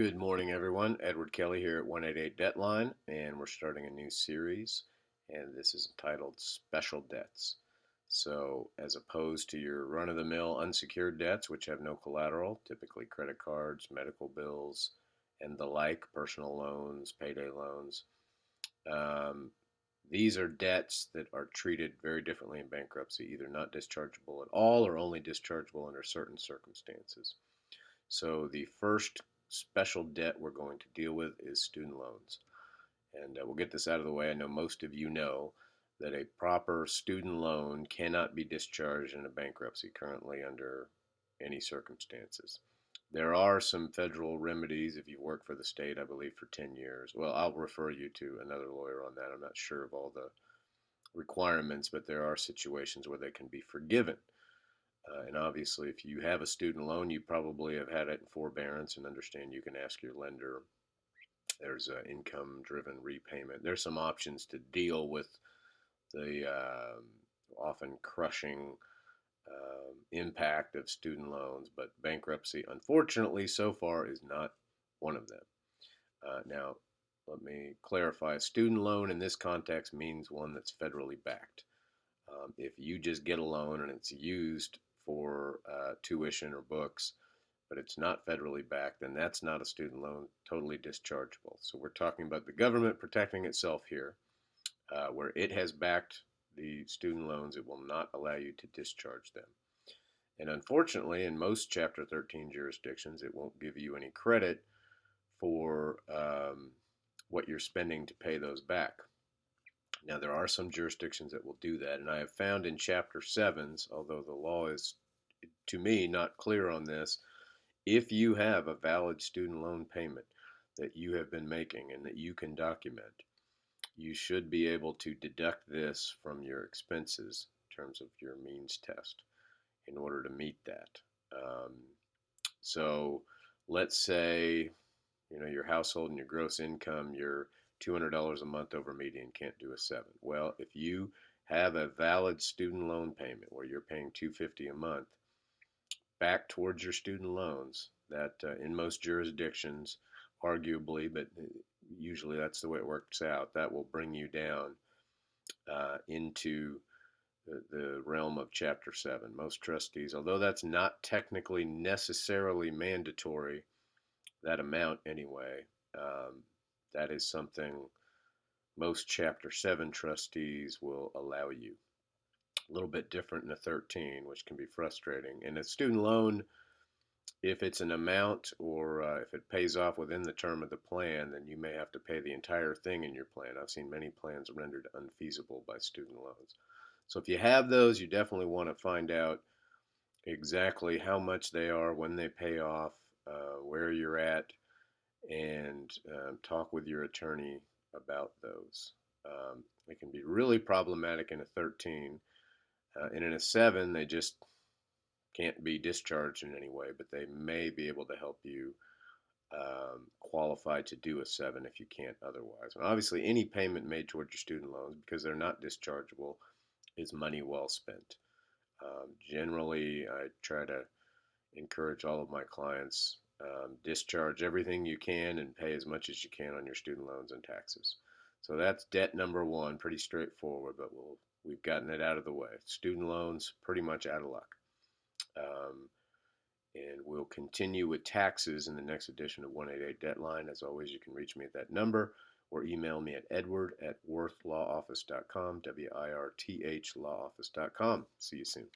Good morning, everyone. Edward Kelley here at 188 Debtline, and we're starting a new series, and this is entitled Special Debts. So, as opposed to your run-of-the-mill unsecured debts, which have no collateral, typically credit cards, medical bills, and the like, personal loans, payday loans, um, these are debts that are treated very differently in bankruptcy, either not dischargeable at all or only dischargeable under certain circumstances. So the first special debt we're going to deal with is student loans. And we'll get this out of the way. I know most of you know that a proper student loan cannot be discharged in a bankruptcy currently under any circumstances. There are some federal remedies if you've worked for the state, I believe, for 10 years. Well, I'll refer you to another lawyer on that. I'm not sure of all the requirements, but there are situations where they can be forgiven. And obviously, if you have a student loan, you probably have had it in forbearance and understand you can ask your lender. There's an income driven repayment. There's some options to deal with the often crushing impact of student loans, but bankruptcy, unfortunately, so far is not one of them. Now, let me clarify a student loan in this context means one that's federally backed. If you just get a loan and it's used for tuition or books, but it's not federally backed, then that's not a student loan, totally dischargeable. So we're talking about the government protecting itself here. Where it has backed the student loans, it will not allow you to discharge them. And unfortunately, in most Chapter 13 jurisdictions, it won't give you any credit for what you're spending to pay those back. Now, there are some jurisdictions that will do that, and I have found in Chapter 7s, although the law is, to me, not clear on this, if you have a valid student loan payment that you have been making and that you can document, you should be able to deduct this from your expenses in terms of your means test in order to meet that. Um, so let's say, your household and your gross income, you're $200 a month over median, can't do a 7. Well, if you have a valid student loan payment where you're paying $250 a month back towards your student loans, that in most jurisdictions, arguably, but usually that's the way it works out, that will bring you down into the realm of Chapter 7. Most trustees, although that's not technically necessarily mandatory, that amount anyway, that is something most Chapter 7 trustees will allow you. A little bit different in a 13, which can be frustrating. In a student loan, if it's an amount or if it pays off within the term of the plan, then you may have to pay the entire thing in your plan. I've seen many plans rendered unfeasible by student loans. So if you have those, you definitely want to find out exactly how much they are, when they pay off, where you're at, and talk with your attorney about those. It can be really problematic in a 13. And in a 7, they just can't be discharged in any way, but they may be able to help you qualify to do a 7 if you can't otherwise. And obviously, any payment made towards your student loans, because they're not dischargeable, is money well spent. Generally, I try to encourage all of my clients discharge everything you can and pay as much as you can on your student loans and taxes. So that's debt number one, pretty straightforward, but we've gotten it out of the way. Student loans, pretty much out of luck. And we'll continue with taxes in the next edition of 188 Debtline. As always, you can reach me at that number or email me at edward@wirthlawoffice.com, WIRTH lawoffice.com. See you soon.